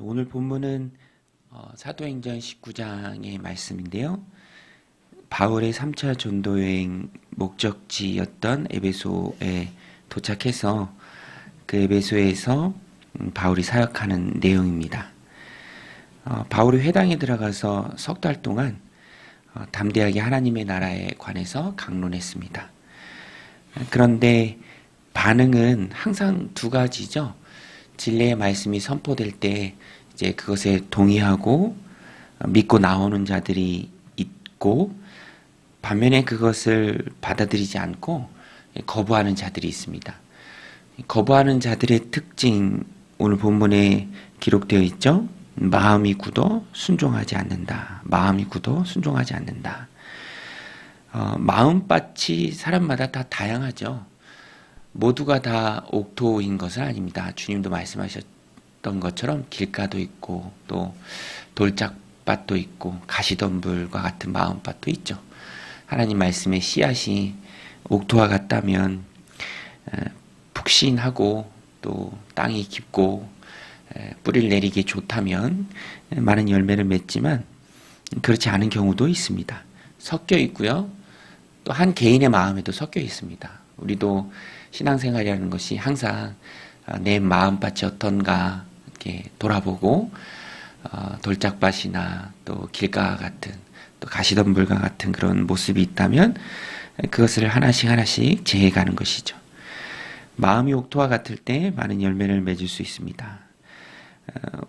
오늘 본문은 사도행전 19장의 말씀인데요. 바울의 3차 전도여행 목적지였던 에베소에 도착해서 그 에베소에서 바울이 사역하는 내용입니다. 바울이 회당에 들어가서 석 달 동안 담대하게 하나님의 나라에 관해서 강론했습니다. 그런데 반응은 항상 두 가지죠. 진리의 말씀이 선포될 때 이제 그것에 동의하고 믿고 나오는 자들이 있고, 반면에 그것을 받아들이지 않고 거부하는 자들이 있습니다. 거부하는 자들의 특징, 오늘 본문에 기록되어 있죠. 마음이 굳어 순종하지 않는다. 마음이 굳어 순종하지 않는다. 마음밭이 사람마다 다 다양하죠. 모두가 다 옥토인 것은 아닙니다. 주님도 말씀하셨던 것처럼 길가도 있고 또 돌짝밭도 있고 가시덤불과 같은 마음밭도 있죠. 하나님 말씀의 씨앗이 옥토와 같다면 푹신하고 또 땅이 깊고 뿌리를 내리기 좋다면 많은 열매를 맺지만 그렇지 않은 경우도 있습니다. 섞여 있고요. 또 한 개인의 마음에도 섞여 있습니다. 우리도 신앙생활이라는 것이 항상 내 마음밭이 어떤가 이렇게 돌아보고 돌짝밭이나 또 길가 같은 또 가시덤불과 같은 그런 모습이 있다면 그것을 하나씩 제해가는 것이죠. 마음이 옥토와 같을 때 많은 열매를 맺을 수 있습니다.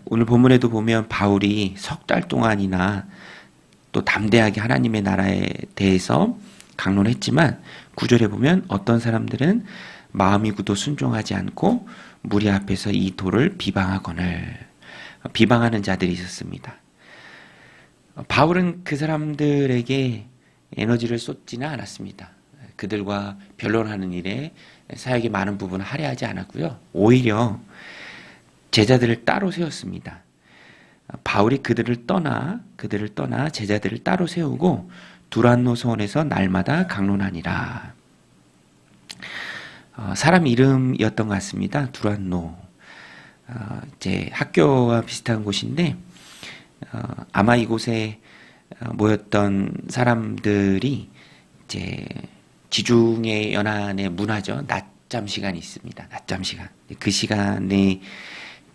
오늘 본문에도 보면 바울이 석 달 동안이나 또 담대하게 하나님의 나라에 대해서 강론했지만 9절에 보면 어떤 사람들은 마음이 굳어 순종하지 않고 무리 앞에서 이 도를 비방하거늘, 비방하는 자들이 있었습니다. 바울은 그 사람들에게 에너지를 쏟지는 않았습니다. 그들과 변론하는 일에 사역의 많은 부분을 할애하지 않았고요. 오히려 제자들을 따로 세웠습니다. 바울이 그들을 떠나 제자들을 따로 세우고 두란노 소원에서 날마다 강론하니라. 사람 이름이었던 것 같습니다. 두란노. 이제 학교와 비슷한 곳인데 아마 이곳에 모였던 사람들이 이제 지중해 연안의 문화죠. 낮잠 시간이 있습니다. 낮잠 시간. 그 시간에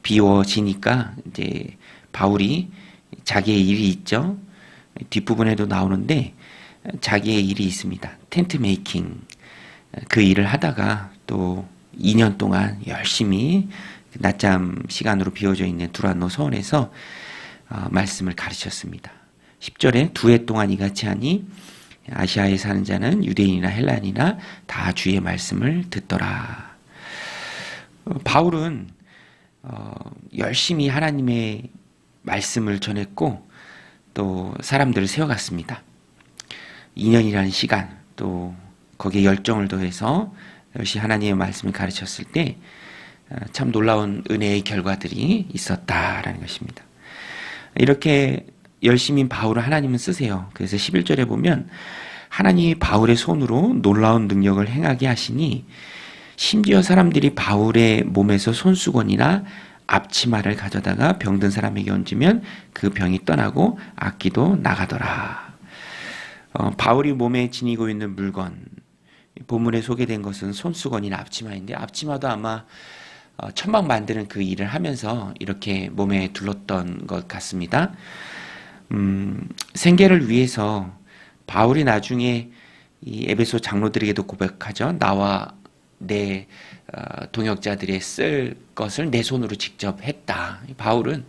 비워지니까 이제 바울이 자기의 일이 있죠. 뒷부분에도 나오는데 자기의 일이 있습니다. 텐트 메이킹. 그 일을 하다가 또 2년 동안 열심히 낮잠 시간으로 비워져 있는 두란노 서원에서 말씀을 가르쳤습니다. 10절에 2해 동안 이같이 하니 아시아에 사는 자는 유대인이나 헬라인이나 다 주의 말씀을 듣더라. 바울은 열심히 하나님의 말씀을 전했고 또 사람들을 세워갔습니다. 2년이라는 시간, 또 거기에 열정을 더해서 열심히 하나님의 말씀을 가르쳤을 때 참 놀라운 은혜의 결과들이 있었다라는 것입니다. 이렇게 열심히 바울을 하나님은 쓰세요. 그래서 11절에 보면 하나님이 바울의 손으로 놀라운 능력을 행하게 하시니 심지어 사람들이 바울의 몸에서 손수건이나 앞치마를 가져다가 병든 사람에게 얹으면 그 병이 떠나고 악기도 나가더라. 바울이 몸에 지니고 있는 물건, 본문에 소개된 것은 손수건이나 앞치마인데 앞치마도 아마 천막 만드는 그 일을 하면서 이렇게 몸에 둘렀던 것 같습니다. 생계를 위해서 바울이 나중에 이 에베소 장로들에게도 고백하죠. 나와 내 동역자들의 쓸 것을 내 손으로 직접 했다. 바울은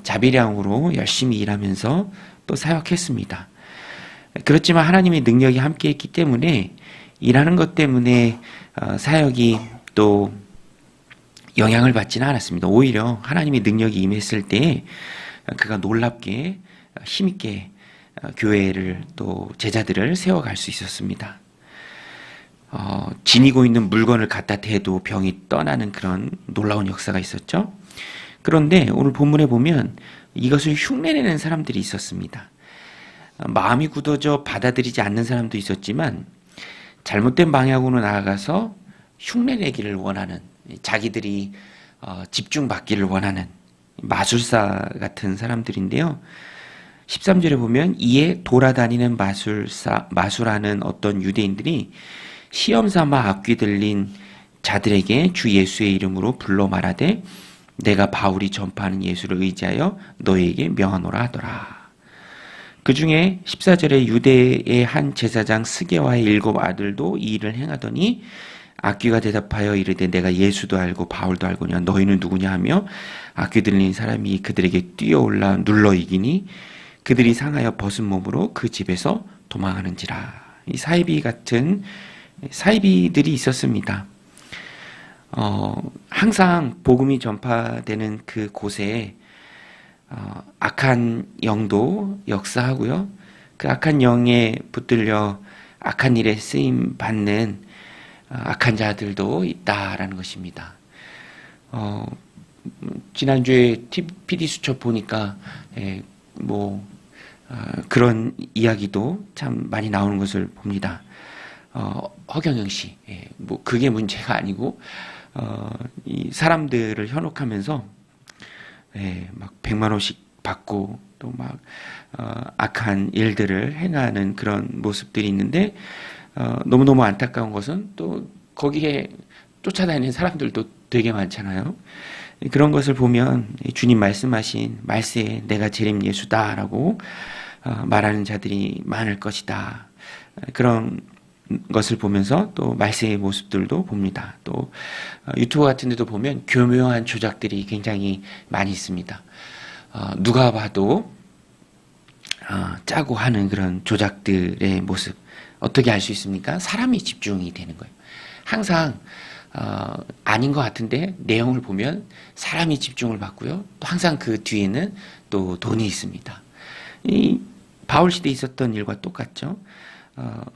자비량으로 열심히 일하면서 또 사역했습니다. 그렇지만 하나님의 능력이 함께했기 때문에 일하는 것 때문에 사역이 또 영향을 받지는 않았습니다. 오히려 하나님의 능력이 임했을 때 그가 놀랍게 힘있게 교회를 또 제자들을 세워갈 수 있었습니다. 지니고 있는 물건을 갖다 대도 병이 떠나는 그런 놀라운 역사가 있었죠. 그런데 오늘 본문에 보면 이것을 흉내내는 사람들이 있었습니다. 마음이 굳어져 받아들이지 않는 사람도 있었지만 잘못된 방향으로 나아가서 흉내내기를 원하는, 자기들이 집중받기를 원하는 마술사 같은 사람들인데요. 13절에 보면 이에 돌아다니는 마술하는 어떤 유대인들이 시험 삼아 악귀 들린 자들에게 주 예수의 이름으로 불러 말하되 내가 바울이 전파하는 예수를 의지하여 너희에게 명하노라 하더라. 그 중에 14절에 유대의 한 제사장 스게와의 7 아들도 이 일을 행하더니 악귀가 대답하여 이르되 내가 예수도 알고 바울도 알고냐 너희는 누구냐 하며 악귀 들린 사람이 그들에게 뛰어올라 눌러 이기니 그들이 상하여 벗은 몸으로 그 집에서 도망하는지라. 이 사이비들이 있었습니다. 항상 복음이 전파되는 그 곳에 악한 영도 역사하고요. 그 악한 영에 붙들려 악한 일에 쓰임 받는 악한 자들도 있다라는 것입니다. 지난주에 PD 수첩 보니까 그런 이야기도 참 많이 나오는 것을 봅니다. 허경영 씨, 그게 문제가 아니고 이 사람들을 현혹하면서 막 100만 원씩 받고 또 막 악한 일들을 행하는 그런 모습들이 있는데 너무너무 안타까운 것은 또 거기에 쫓아다니는 사람들도 되게 많잖아요. 그런 것을 보면 주님 말씀하신 말세에 내가 재림 예수다라고 말하는 자들이 많을 것이다. 그런 것을 보면서 또 말세의 모습들도 봅니다. 또 유튜브 같은 데도 보면 교묘한 조작들이 굉장히 많이 있습니다. 누가 봐도 짜고 하는 그런 조작들의 모습 어떻게 알 수 있습니까? 사람이 집중이 되는 거예요. 항상 아닌 것 같은데 내용을 보면 사람이 집중을 받고요. 또 항상 그 뒤에는 또 돈이 있습니다. 이 바울 시대에 있었던 일과 똑같죠.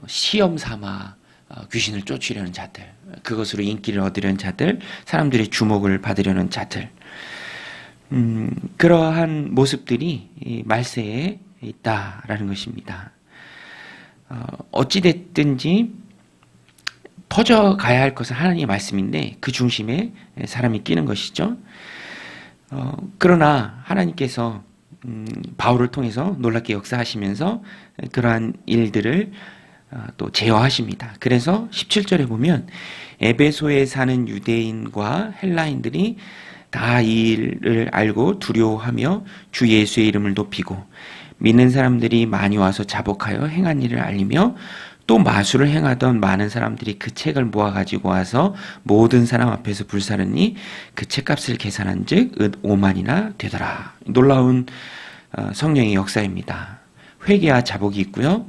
시험 삼아 귀신을 쫓으려는 자들, 그것으로 인기를 얻으려는 자들, 사람들의 주목을 받으려는 자들, 그러한 모습들이 이 말세에 있다라는 것입니다. 어찌됐든지 퍼져가야 할 것은 하나님의 말씀인데 그 중심에 사람이 끼는 것이죠. 그러나 하나님께서 바울을 통해서 놀랍게 역사하시면서 그러한 일들을 또 제어하십니다. 그래서 17절에 보면 에베소에 사는 유대인과 헬라인들이 다 이 일을 알고 두려워하며 주 예수의 이름을 높이고 믿는 사람들이 많이 와서 자복하여 행한 일을 알리며 또 마술을 행하던 많은 사람들이 그 책을 모아가지고 와서 모든 사람 앞에서 불사르니 그 책값을 계산한 즉 5만이나 되더라. 놀라운 성령의 역사입니다. 회개와 자복이 있고요.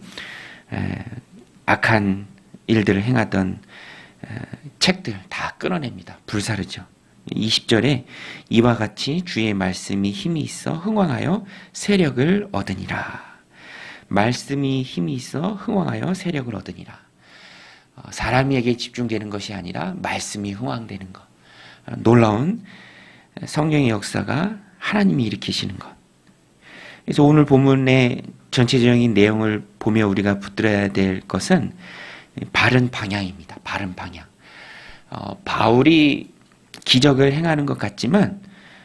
악한 일들을 행하던 책들 다 끊어냅니다. 불사르죠. 20절에 이와 같이 주의 말씀이 힘이 있어 흥왕하여 세력을 얻으니라. 말씀이 힘이 있어 흥왕하여 세력을 얻으니라. 사람에게 집중되는 것이 아니라 말씀이 흥왕되는 것. 놀라운 성령의 역사가 하나님이 일으키시는 것. 그래서 오늘 본문의 전체적인 내용을 보며 우리가 붙들어야 될 것은 바른 방향입니다. 바른 방향. 바울이 기적을 행하는 것 같지만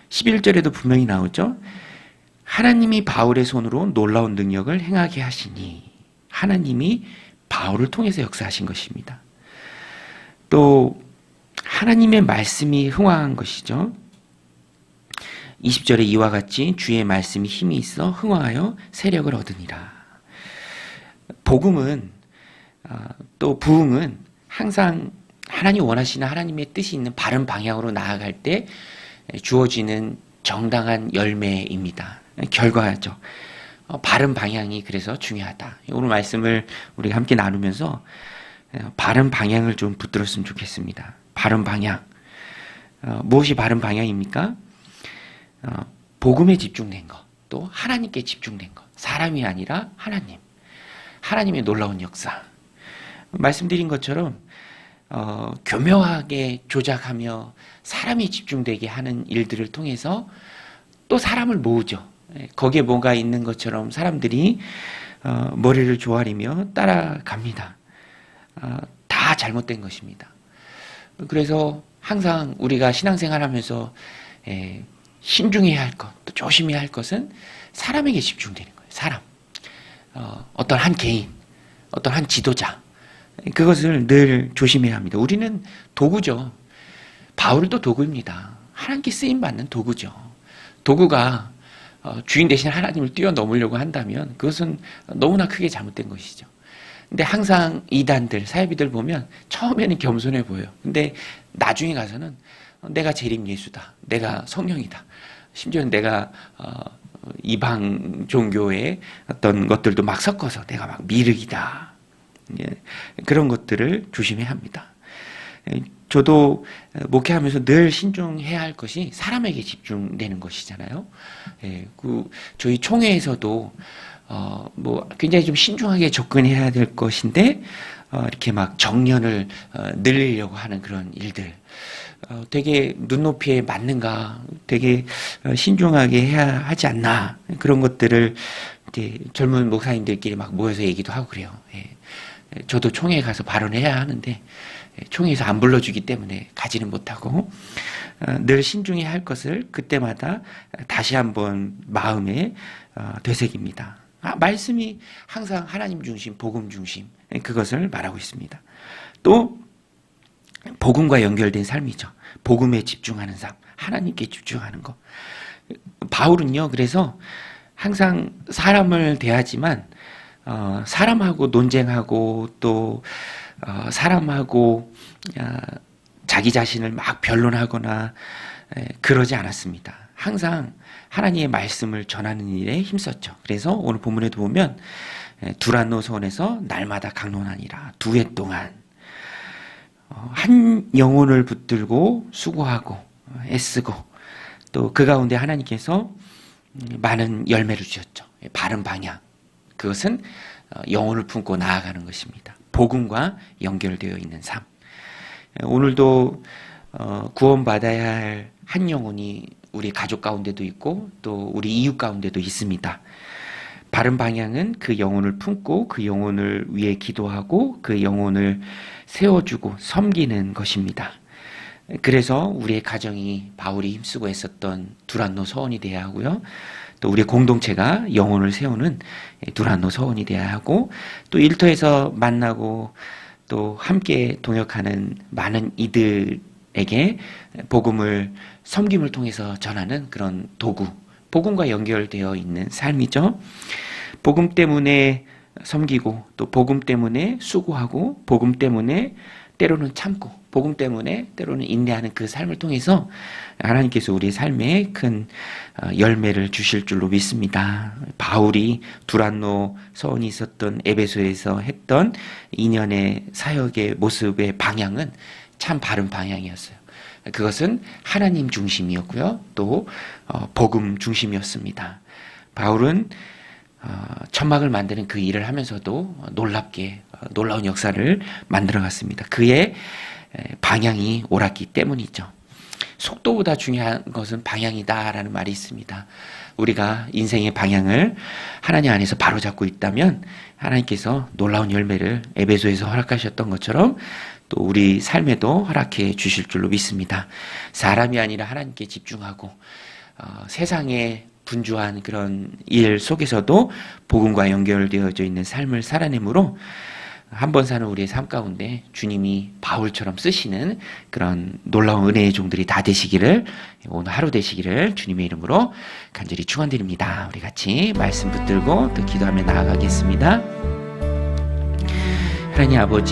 11절에도 분명히 나오죠. 하나님이 바울의 손으로 놀라운 능력을 행하게 하시니 하나님이 바울을 통해서 역사하신 것입니다. 또 하나님의 말씀이 흥왕한 것이죠. 20절에 이와 같이 주의 말씀이 힘이 있어 흥왕하여 세력을 얻으니라. 복음은 또 부흥은 항상 하나님 원하시는 하나님의 뜻이 있는 바른 방향으로 나아갈 때 주어지는 정당한 열매입니다. 결과죠. 바른 방향이 그래서 중요하다. 오늘 말씀을 우리가 함께 나누면서 바른 방향을 좀 붙들었으면 좋겠습니다. 바른 방향. 무엇이 바른 방향입니까? 복음에 집중된 것, 또 하나님께 집중된 것. 사람이 아니라 하나님. 하나님의 놀라운 역사. 말씀드린 것처럼 교묘하게 조작하며 사람이 집중되게 하는 일들을 통해서 또 사람을 모으죠. 거기에 뭐가 있는 것처럼 사람들이 머리를 조아리며 따라갑니다. 다 잘못된 것입니다. 그래서 항상 우리가 신앙생활 하면서 신중해야 할 것, 또 조심해야 할 것은 사람에게 집중되는 거예요. 사람. 어떤 한 개인, 어떤 한 지도자. 그것을 늘 조심해야 합니다. 우리는 도구죠. 바울도 도구입니다. 하나님께 쓰임받는 도구죠. 도구가 주인 대신 하나님을 뛰어넘으려고 한다면 그것은 너무나 크게 잘못된 것이죠. 근데 항상 이단들, 사이비들 보면 처음에는 겸손해 보여요. 근데 나중에 가서는 내가 재림 예수다. 내가 성령이다. 심지어는 내가 이방 종교의 어떤 것들도 막 섞어서 내가 막 미륵이다. 예, 그런 것들을 조심해야 합니다. 저도 목회하면서 늘 신중해야 할 것이 사람에게 집중되는 것이잖아요. 예, 저희 총회에서도 굉장히 좀 신중하게 접근해야 될 것인데 이렇게 막 정년을 늘리려고 하는 그런 일들, 되게 눈높이에 맞는가, 되게 신중하게 해야 하지 않나, 그런 것들을 이제 젊은 목사님들끼리 막 모여서 얘기도 하고 그래요. 예. 저도 총회에 가서 발언해야 하는데 총회에서 안 불러주기 때문에 가지는 못하고 늘 신중해야 할 것을 그때마다 다시 한번 마음에 되새깁니다. 말씀이 항상 하나님 중심, 복음 중심, 그것을 말하고 있습니다. 또 복음과 연결된 삶이죠. 복음에 집중하는 삶, 하나님께 집중하는 것. 바울은요, 그래서 항상 사람을 대하지만 사람하고 논쟁하고 또 사람하고 자기 자신을 막 변론하거나 그러지 않았습니다. 항상 하나님의 말씀을 전하는 일에 힘썼죠. 그래서 오늘 본문에도 보면 두란노 서원에서 날마다 강론하니라. 2해 동안 한 영혼을 붙들고 수고하고 애쓰고 또 그 가운데 하나님께서 많은 열매를 주셨죠. 바른 방향. 그것은 영혼을 품고 나아가는 것입니다. 복음과 연결되어 있는 삶. 오늘도 구원받아야 할 한 영혼이 우리 가족 가운데도 있고 또 우리 이웃 가운데도 있습니다. 바른 방향은 그 영혼을 품고 그 영혼을 위해 기도하고 그 영혼을 세워주고 섬기는 것입니다. 그래서 우리의 가정이 바울이 힘쓰고 했었던 두란노 서원이 되어야 하고요. 또 우리 공동체가 영혼을 세우는 두란노 서원이 되어야 하고 또 일터에서 만나고 또 함께 동역하는 많은 이들에게 복음을 섬김을 통해서 전하는 그런 도구, 복음과 연결되어 있는 삶이죠. 복음 때문에 섬기고 또 복음 때문에 수고하고 복음 때문에 때로는 참고 복음 때문에 때로는 인내하는 그 삶을 통해서 하나님께서 우리의 삶에 큰 열매를 주실 줄로 믿습니다. 바울이 두란노 서원이 있었던 에베소에서 했던 2년의 사역의 모습의 방향은 참 바른 방향이었어요. 그것은 하나님 중심이었고요. 또 복음 중심이었습니다. 바울은 천막을 만드는 그 일을 하면서도 놀랍게 놀라운 역사를 만들어갔습니다. 그의 방향이 옳았기 때문이죠. 속도보다 중요한 것은 방향이다라는 말이 있습니다. 우리가 인생의 방향을 하나님 안에서 바로잡고 있다면 하나님께서 놀라운 열매를 에베소에서 허락하셨던 것처럼 또 우리 삶에도 허락해 주실 줄로 믿습니다. 사람이 아니라 하나님께 집중하고 세상에 분주한 그런 일 속에서도 복음과 연결되어져 있는 삶을 살아내므로 한 번 사는 우리의 삶 가운데 주님이 바울처럼 쓰시는 그런 놀라운 은혜의 종들이 다 되시기를, 오늘 하루 되시기를 주님의 이름으로 간절히 축원드립니다. 우리 같이 말씀 붙들고 또 기도하며 나아가겠습니다. 하나님 아버지,